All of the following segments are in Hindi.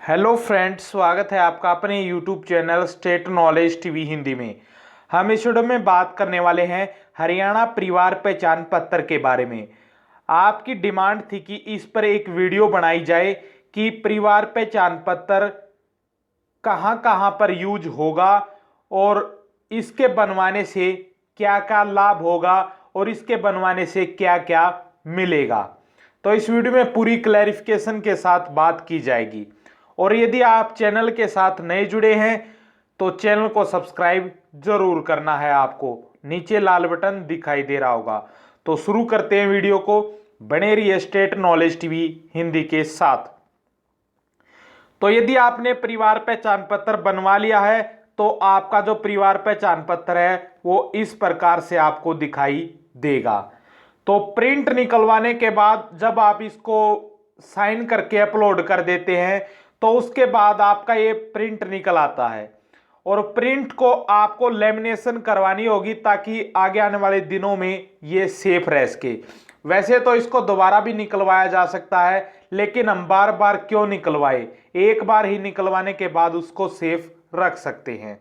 हेलो फ्रेंड्स, स्वागत है आपका अपने YouTube channel state knowledge TV Hindi में। हम इस वीडियो में बात करने वाले हैं हरियाणा परिवार पहचान पत्र के बारे में। आपकी डिमांड थी कि इस पर एक वीडियो बनाई जाए कि परिवार पहचान पत्र कहां कहां पर यूज होगा और इसके बनवाने से क्या क्या लाभ होगा और इसके बनवाने से क्या क्या मिलेगा। तो इस वीडियो में पूरी क्लैरिफिकेशन के साथ बात की जाएगी। और यदि आप चैनल के साथ नए जुड़े हैं तो चैनल को सब्सक्राइब जरूर करना है। आपको नीचे लाल बटन दिखाई दे रहा होगा। तो शुरू करते हैं वीडियो को। बने रहिए स्टेट नॉलेज टीवी हिंदी के साथ। तो यदि आपने परिवार पहचान पत्र बनवा लिया है तो आपका जो परिवार पहचान पत्र है वो इस प्रकार से आपको दिखाई देगा। तो प्रिंट निकलवाने के बाद जब आप इसको साइन करके अपलोड कर देते हैं तो उसके बाद आपका ये प्रिंट निकल आता है और प्रिंट को आपको लेमिनेशन करवानी होगी ताकि आगे आने वाले दिनों में ये सेफ रह सके। वैसे तो इसको दोबारा भी निकलवाया जा सकता है, लेकिन हम बार बार क्यों निकलवाए, एक बार ही निकलवाने के बाद उसको सेफ रख सकते हैं।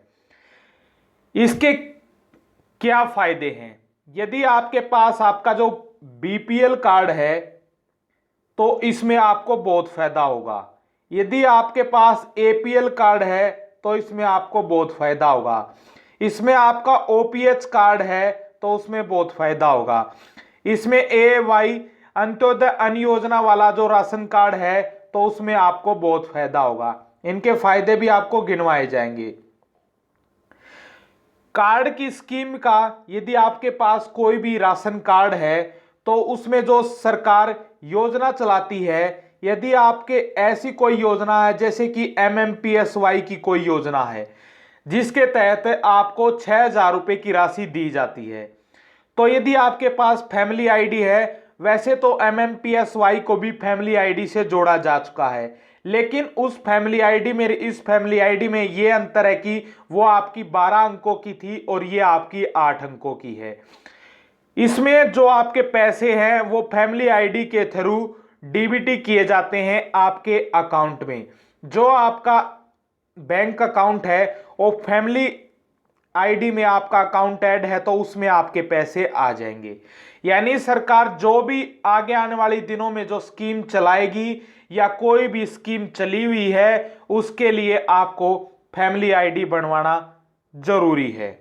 इसके क्या फायदे हैं? यदि आपके पास आपका जो बीपीएल कार्ड है तो इसमें आपको बहुत फायदा होगा। यदि आपके पास एपीएल कार्ड है तो इसमें आपको बहुत फायदा होगा। इसमें आपका ओपीएच कार्ड है तो उसमें बहुत फायदा होगा। इसमें एवाई अंत्योदय अन्न योजना वाला जो राशन कार्ड है तो उसमें आपको बहुत फायदा होगा। इनके फायदे भी आपको गिनवाए जाएंगे। कार्ड की स्कीम का, यदि आपके पास कोई भी राशन कार्ड है तो उसमें जो सरकार योजना चलाती है, यदि आपके ऐसी कोई योजना है जैसे कि एमएमपीएसवाई की कोई योजना है जिसके तहत आपको 6,000 रुपये की राशि दी जाती है, तो यदि आपके पास फैमिली आईडी है, वैसे तो एमएमपीएसवाई को भी फैमिली आईडी से जोड़ा जा चुका है, लेकिन उस फैमिली आईडी में इस फैमिली आईडी में ये अंतर है कि वो आपकी 12 अंकों की थी और ये आपकी 8 अंकों की है। इसमें जो आपके पैसे हैं वो फैमिली आईडी के थ्रू डीबीटी किए जाते हैं आपके अकाउंट में। जो आपका बैंक अकाउंट है वो फैमिली आईडी में आपका अकाउंट ऐड है तो उसमें आपके पैसे आ जाएंगे। यानी सरकार जो भी आगे आने वाले दिनों में जो स्कीम चलाएगी या कोई भी स्कीम चली हुई है उसके लिए आपको फैमिली आईडी बनवाना जरूरी है।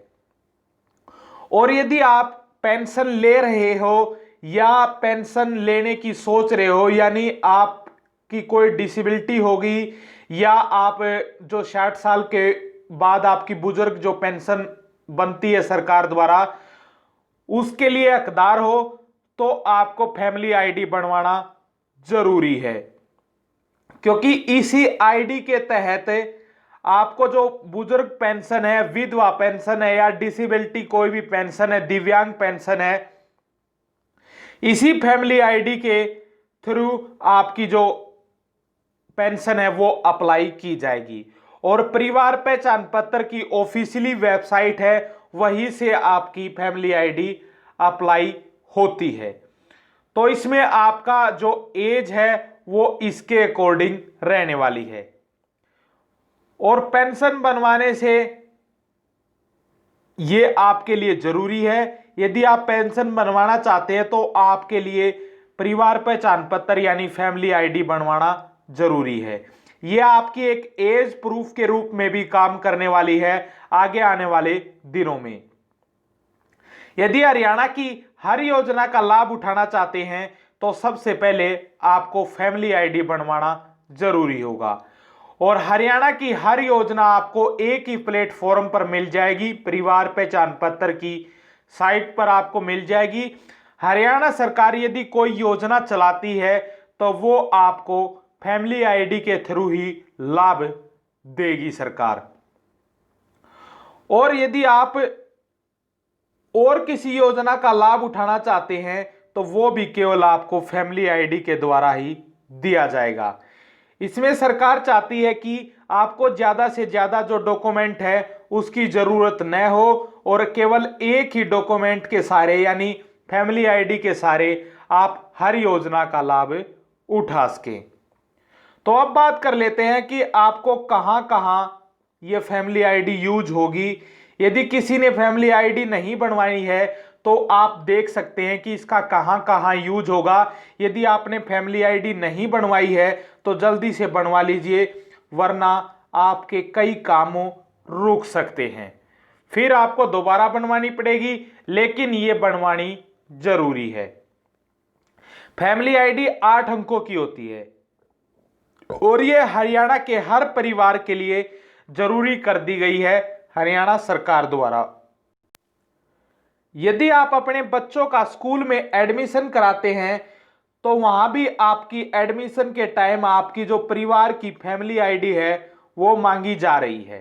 और यदि आप पेंशन ले रहे हो या पेंशन लेने की सोच रहे हो, यानी आपकी कोई डिसेबिलिटी होगी या आप जो 60 साल के बाद आपकी बुजुर्ग जो पेंशन बनती है सरकार द्वारा उसके लिए हकदार हो, तो आपको फैमिली आईडी बनवाना जरूरी है। क्योंकि इसी आईडी के तहत आपको जो बुजुर्ग पेंशन है, विधवा पेंशन है या डिसेबिलिटी कोई भी पेंशन है, दिव्यांग पेंशन है, इसी फैमिली आईडी के थ्रू आपकी जो पेंशन है वो अप्लाई की जाएगी। और परिवार पहचान पत्र की ऑफिशियली वेबसाइट है, वहीं से आपकी फैमिली आईडी अप्लाई होती है। तो इसमें आपका जो एज है वो इसके अकॉर्डिंग रहने वाली है। और पेंशन बनवाने से ये आपके लिए जरूरी है। यदि आप पेंशन बनवाना चाहते हैं तो आपके लिए परिवार पहचान पत्र यानी फैमिली आईडी बनवाना जरूरी है। यह आपकी एक एज प्रूफ के रूप में भी काम करने वाली है आगे आने वाले दिनों में। यदि हरियाणा की हर योजना का लाभ उठाना चाहते हैं तो सबसे पहले आपको फैमिली आईडी बनवाना जरूरी होगा। और हरियाणा की हर योजना आपको एक ही प्लेटफॉर्म पर मिल जाएगी, परिवार पहचान पत्र की साइट पर आपको मिल जाएगी। हरियाणा सरकार यदि कोई योजना चलाती है तो वो आपको फैमिली आईडी के थ्रू ही लाभ देगी सरकार। और यदि आप और किसी योजना का लाभ उठाना चाहते हैं तो वो भी केवल आपको फैमिली आईडी के द्वारा ही दिया जाएगा। इसमें सरकार चाहती है कि आपको ज्यादा से ज्यादा जो डॉक्यूमेंट है उसकी जरूरत न हो और केवल एक ही डॉक्यूमेंट के सारे यानी फैमिली आईडी के सारे आप हर योजना का लाभ उठा सकें। तो अब बात कर लेते हैं कि आपको कहां कहां ये फैमिली आईडी यूज होगी। यदि किसी ने फैमिली आईडी नहीं बनवाई है तो आप देख सकते हैं कि इसका कहां कहां यूज होगा। यदि आपने फैमिली आईडी नहीं बनवाई है तो जल्दी से बनवा लीजिए, वरना आपके कई कामों रुक सकते हैं। फिर आपको दोबारा बनवानी पड़ेगी, लेकिन ये बनवानी जरूरी है। फैमिली आईडी 8 अंकों की होती है और ये हरियाणा के हर परिवार के लिए जरूरी कर दी गई है हरियाणा सरकार द्वारा। यदि आप अपने बच्चों का स्कूल में एडमिशन कराते हैं तो वहां भी आपकी एडमिशन के टाइम आपकी जो परिवार की फैमिली आईडी है वो मांगी जा रही है,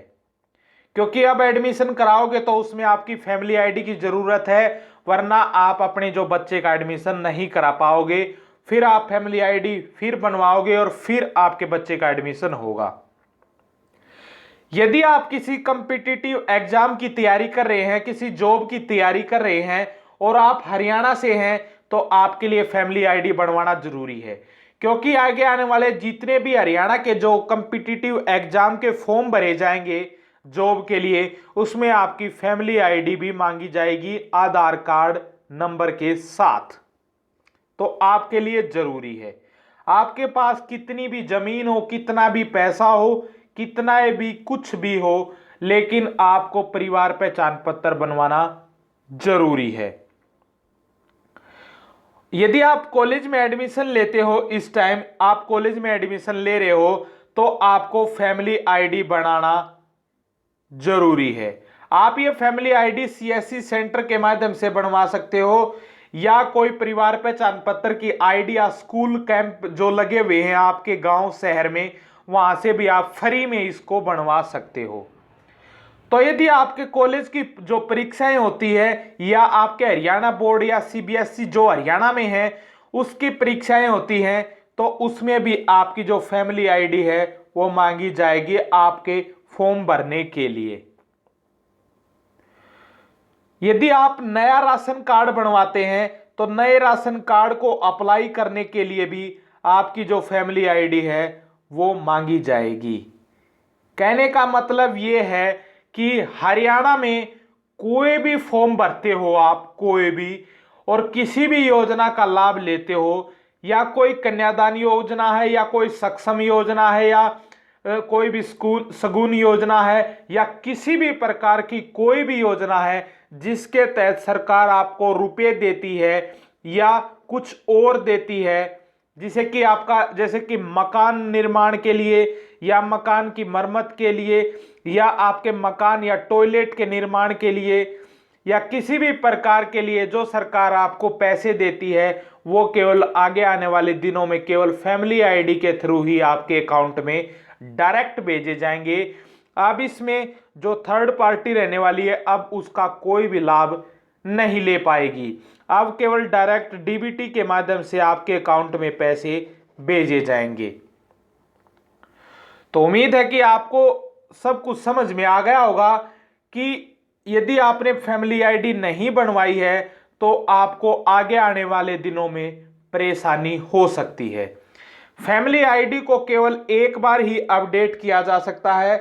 क्योंकि अब एडमिशन कराओगे तो उसमें आपकी फैमिली आईडी की जरूरत है, वरना आप अपने जो बच्चे का एडमिशन नहीं करा पाओगे। फिर आप फैमिली आईडी फिर बनवाओगे और फिर आपके बच्चे का एडमिशन होगा। यदि आप किसी कॉम्पिटिटिव एग्जाम की तैयारी कर रहे हैं, किसी जॉब की तैयारी कर रहे हैं और आप हरियाणा से हैं, तो आपके लिए फैमिली आईडी बनवाना जरूरी है, क्योंकि आगे आने वाले जितने भी हरियाणा के जो कॉम्पिटिटिव एग्जाम के फॉर्म भरे जाएंगे जॉब के लिए, उसमें आपकी फैमिली आईडी भी मांगी जाएगी आधार कार्ड नंबर के साथ। तो आपके लिए जरूरी है। आपके पास कितनी भी जमीन हो, कितना भी पैसा हो, कितना भी कुछ भी हो, लेकिन आपको परिवार पहचान पत्र बनवाना जरूरी है। यदि आप कॉलेज में एडमिशन लेते हो, इस टाइम आप कॉलेज में एडमिशन ले रहे हो, तो आपको फैमिली आईडी बनाना जरूरी है। आप ये फैमिली आईडी सीएससी सेंटर के माध्यम से बनवा सकते हो, या कोई परिवार पहचान पत्र की आईडी या स्कूल कैंप जो लगे हुए हैं आपके गांव शहर में, वहां से भी आप फ्री में इसको बनवा सकते हो। तो यदि आपके कॉलेज की जो परीक्षाएं होती है, या आपके हरियाणा बोर्ड या सीबीएसई जो हरियाणा में है उसकी परीक्षाएं होती हैं, तो उसमें भी आपकी जो फैमिली आईडी है वो मांगी जाएगी आपके फॉर्म भरने के लिए। यदि आप नया राशन कार्ड बनवाते हैं तो नए राशन कार्ड को अप्लाई करने के लिए भी आपकी जो फैमिली आईडी है वो मांगी जाएगी। कहने का मतलब ये है कि हरियाणा में कोई भी फॉर्म भरते हो आप, कोई भी, और किसी भी योजना का लाभ लेते हो, या कोई कन्यादान योजना है, या कोई सक्षम योजना है, या कोई भी सगुन योजना है, या किसी भी प्रकार की कोई भी योजना है जिसके तहत सरकार आपको रुपए देती है या कुछ और देती है, जिसे कि आपका जैसे कि मकान निर्माण के लिए, या मकान की मरम्मत के लिए, या आपके मकान या टॉयलेट के निर्माण के लिए, या किसी भी प्रकार के लिए जो सरकार आपको पैसे देती है, वो केवल आगे आने वाले दिनों में केवल फैमिली आईडी के थ्रू ही आपके अकाउंट में डायरेक्ट भेजे जाएंगे। अब इसमें जो थर्ड पार्टी रहने वाली है, अब उसका कोई भी लाभ नहीं ले पाएगी। अब केवल डायरेक्ट डीबीटी के माध्यम से आपके अकाउंट में पैसे भेजे जाएंगे। तो उम्मीद है कि आपको सब कुछ समझ में आ गया होगा कि यदि आपने फैमिली आईडी नहीं बनवाई है तो आपको आगे आने वाले दिनों में परेशानी हो सकती है। फैमिली आईडी को केवल एक बार ही अपडेट किया जा सकता है।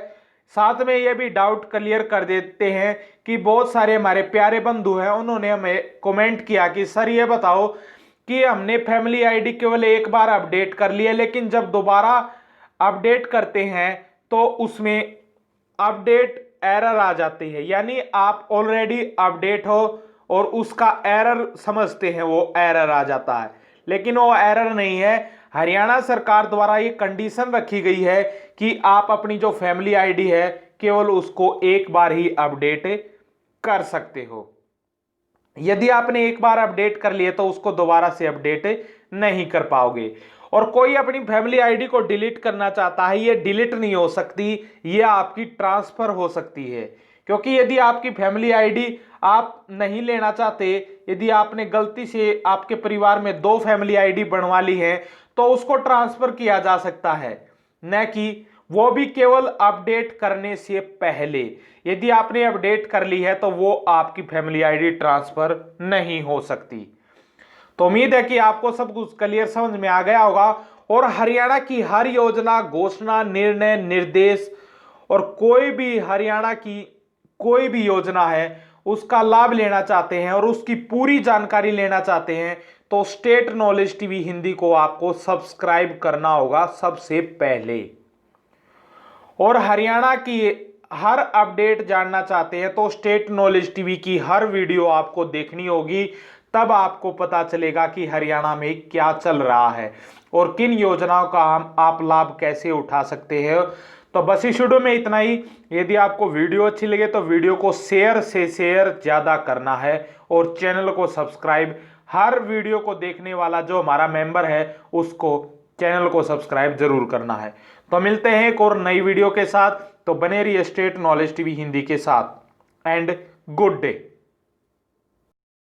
साथ में यह भी डाउट क्लियर कर देते हैं कि बहुत सारे हमारे प्यारे बंधु हैं, उन्होंने हमें कमेंट किया कि सर ये बताओ कि हमने फैमिली आईडी केवल एक बार अपडेट कर लिया, लेकिन जब दोबारा अपडेट करते हैं तो उसमें अपडेट एरर आ जाती है, यानी आप ऑलरेडी अपडेट हो और उसका एरर समझते हैं, वो एरर आ जाता है, लेकिन वो एरर नहीं है। हरियाणा सरकार द्वारा ये कंडीशन रखी गई है कि आप अपनी जो फैमिली आईडी है केवल उसको एक बार ही अपडेट कर सकते हो। यदि आपने एक बार अपडेट कर लिए तो उसको दोबारा से अपडेट नहीं कर पाओगे। और कोई अपनी फैमिली आईडी को डिलीट करना चाहता है, ये डिलीट नहीं हो सकती, ये आपकी ट्रांसफर हो सकती है। क्योंकि यदि आपकी फैमिली आईडी आप नहीं लेना चाहते, यदि आपने गलती से आपके परिवार में 2 फैमिली आईडी बनवा ली है, तो उसको ट्रांसफर किया जा सकता है, न कि वो भी केवल अपडेट करने से पहले। यदि आपने अपडेट कर ली है तो वो आपकी फैमिली आईडी ट्रांसफर नहीं हो सकती। तो उम्मीद है कि आपको सब कुछ क्लियर समझ में आ गया होगा। और हरियाणा की हर योजना, घोषणा, निर्णय, निर्देश और कोई भी हरियाणा की कोई भी योजना है उसका लाभ लेना चाहते हैं और उसकी पूरी जानकारी लेना चाहते हैं तो स्टेट नॉलेज टीवी हिंदी को आपको सब्सक्राइब करना होगा सबसे पहले। और हरियाणा की हर अपडेट जानना चाहते हैं तो स्टेट नॉलेज टीवी की हर वीडियो आपको देखनी होगी, तब आपको पता चलेगा कि हरियाणा में क्या चल रहा है और किन योजनाओं का आप लाभ कैसे उठा सकते हैं। तो बस इस वीडियो में इतना ही। यदि आपको वीडियो अच्छी लगे तो वीडियो को शेयर से शेयर ज़्यादा करना है और चैनल को सब्सक्राइब, हर वीडियो को देखने वाला जो हमारा मेंबर है उसको चैनल को सब्सक्राइब जरूर करना है। तो मिलते हैं एक और नई वीडियो के साथ, तो बने रहिए स्टेट नॉलेज टीवी हिंदी के साथ एंड गुड डे।